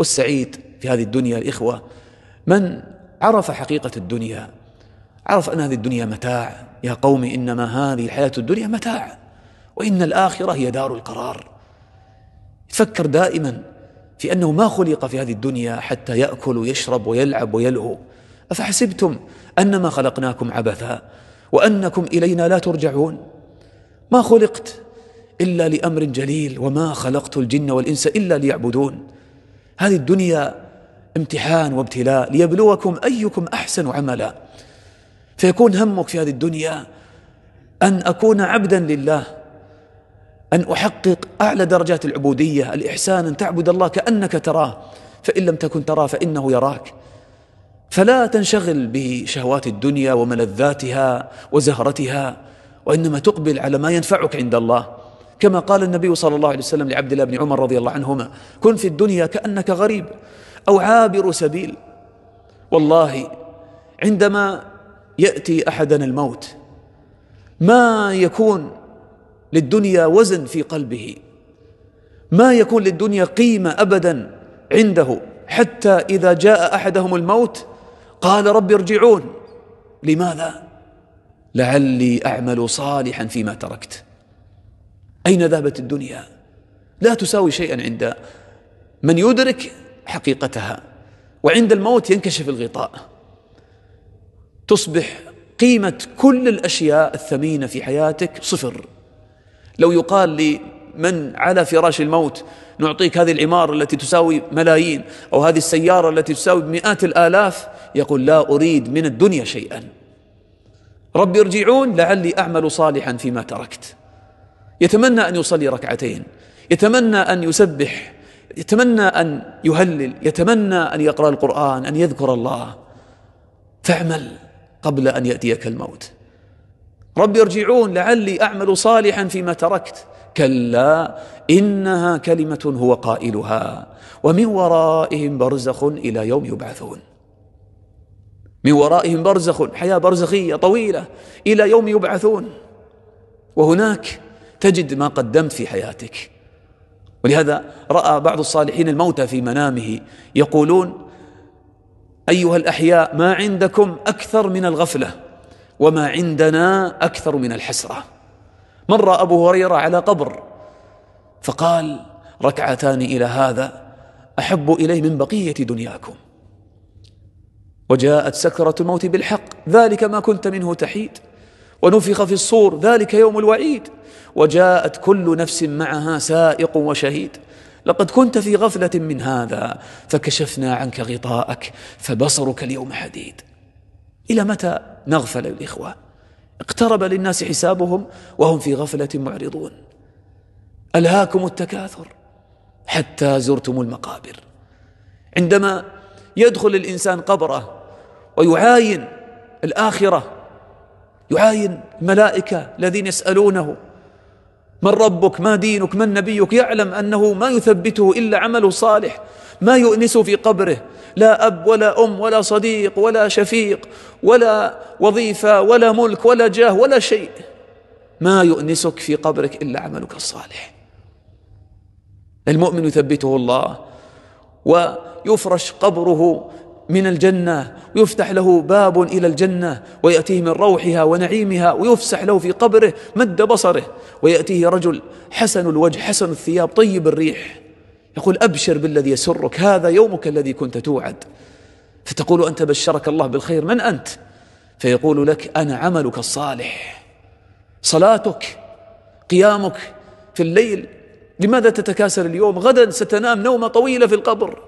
والسعيد في هذه الدنيا الإخوة من عرف حقيقة الدنيا، عرف أن هذه الدنيا متاع. يا قوم إنما هذه الحياة الدنيا متاع وإن الآخرة هي دار القرار. يفكر دائما في أنه ما خلق في هذه الدنيا حتى يأكل ويشرب ويلعب ويلهو. أفحسبتم أنما خلقناكم عبثا وأنكم إلينا لا ترجعون. ما خلقت إلا لأمر جليل وما خلقت الجن والإنس إلا ليعبدون. هذه الدنيا امتحان وابتلاء ليبلوكم أيكم أحسن عملا. فيكون همك في هذه الدنيا أن أكون عبدا لله، أن أحقق أعلى درجات العبودية، الإحسان، أن تعبد الله كأنك تراه، فإن لم تكن تراه فإنه يراك. فلا تنشغل بشهوات الدنيا وملذاتها وزهرتها، وإنما تقبل على ما ينفعك عند الله. كما قال النبي صلى الله عليه وسلم لعبد الله بن عمر رضي الله عنهما: كن في الدنيا كأنك غريب أو عابر سبيل. والله عندما يأتي أحدنا الموت ما يكون للدنيا وزن في قلبه، ما يكون للدنيا قيمة أبدا عنده، حتى إذا جاء أحدهم الموت قال: رب ارجعون. لماذا؟ لعلي أعمل صالحا فيما تركت. أين ذهبت الدنيا؟ لا تساوي شيئا عند من يدرك حقيقتها، وعند الموت ينكشف الغطاء. تصبح قيمة كل الأشياء الثمينة في حياتك صفر. لو يقال لمن على فراش الموت: نعطيك هذه العمارة التي تساوي ملايين، أو هذه السيارة التي تساوي مئات الآلاف، يقول: لا أريد من الدنيا شيئا. رب ارجعون لعلي أعمل صالحا فيما تركت. يتمنى أن يصلي ركعتين، يتمنى أن يسبح، يتمنى أن يهلل، يتمنى أن يقرأ القرآن، أن يذكر الله. فاعمل قبل أن يأتيك الموت. رب ارجعون لعلي أعمل صالحا فيما تركت. كلا إنها كلمة هو قائلها ومن ورائهم برزخ إلى يوم يبعثون. من ورائهم برزخ، حياة برزخية طويلة إلى يوم يبعثون، وهناك تجد ما قدمت في حياتك. ولهذا رأى بعض الصالحين الموتى في منامه يقولون: أيها الأحياء، ما عندكم أكثر من الغفلة، وما عندنا أكثر من الحسرة. مر أبو هريرة على قبر فقال: ركعتان إلى هذا أحب إلي من بقية دنياكم. وجاءت سكرة الموت بالحق، ذلك ما كنت منه تحيد. ونفخ في الصور، ذلك يوم الوعيد. وجاءت كل نفس معها سائق وشهيد. لقد كنت في غفلة من هذا فكشفنا عنك غطاءك فبصرك اليوم حديد. إلى متى نغفل الإخوة؟ اقترب للناس حسابهم وهم في غفلة معرضون. ألهاكم التكاثر حتى زرتم المقابر. عندما يدخل الإنسان قبره ويعاين الآخرة، يعاين الملائكة الذين يسألونه: من ربك؟ ما دينك؟ من نبيك؟ يعلم أنه ما يثبته إلا عمله صالح، ما يؤنسه في قبره لا أب ولا أم ولا صديق ولا شفيق ولا وظيفة ولا ملك ولا جاه ولا شيء. ما يؤنسك في قبرك إلا عملك الصالح. المؤمن يثبته الله ويفرش قبره من الجنة، ويفتح له باب إلى الجنة ويأتيه من روحها ونعيمها، ويفسح له في قبره مد بصره، ويأتيه رجل حسن الوجه حسن الثياب طيب الريح، يقول: أبشر بالذي يسرك، هذا يومك الذي كنت توعد. فتقول أنت: بشرك الله بالخير، من أنت؟ فيقول لك: أنا عملك الصالح، صلاتك، قيامك في الليل. لماذا تتكاسل اليوم؟ غدا ستنام نومة طويلة في القبر.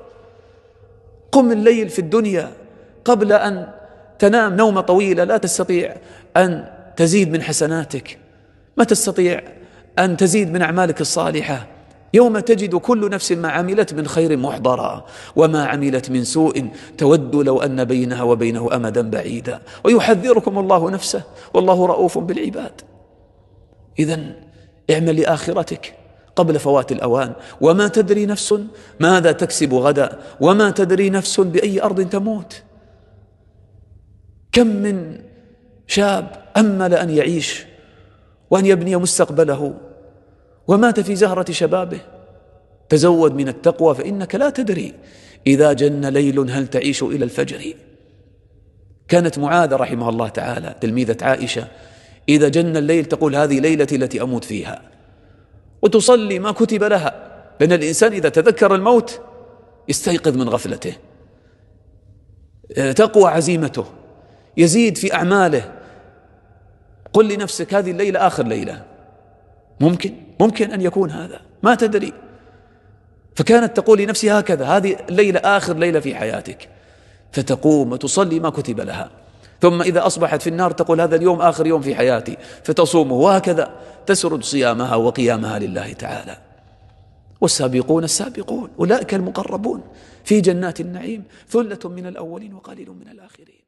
قم الليل في الدنيا قبل أن تنام نومة طويلة. لا تستطيع أن تزيد من حسناتك، ما تستطيع أن تزيد من أعمالك الصالحة. يوم تجد كل نفس ما عملت من خير محضرا وما عملت من سوء تود لو أن بينها وبينه أمدا بعيدا. ويحذركم الله نفسه والله رؤوف بالعباد. إذن اعمل لآخرتك قبل فوات الأوان. وما تدري نفس ماذا تكسب غدا، وما تدري نفس بأي أرض تموت. كم من شاب أمل أن يعيش وأن يبني مستقبله ومات في زهرة شبابه. تزود من التقوى فإنك لا تدري إذا جن ليل هل تعيش إلى الفجر. كانت معاذ رحمها الله تعالى تلميذة عائشة إذا جن الليل تقول هذه ليلتي التي أموت فيها، وتصلي ما كتب لها، لأن الإنسان إذا تذكر الموت يستيقظ من غفلته، تقوى عزيمته، يزيد في أعماله. قل لنفسك هذه الليلة آخر ليلة، ممكن أن يكون هذا، ما تدري. فكانت تقول لنفسها هكذا، هذه الليلة آخر ليلة في حياتك، فتقوم وتصلي ما كتب لها، ثم إذا أصبحت في النار تقول هذا اليوم آخر يوم في حياتي فتصومه، وهكذا تسرد صيامها وقيامها لله تعالى. والسابقون السابقون أولئك المقربون في جنات النعيم ثلة من الأولين وقليل من الآخرين.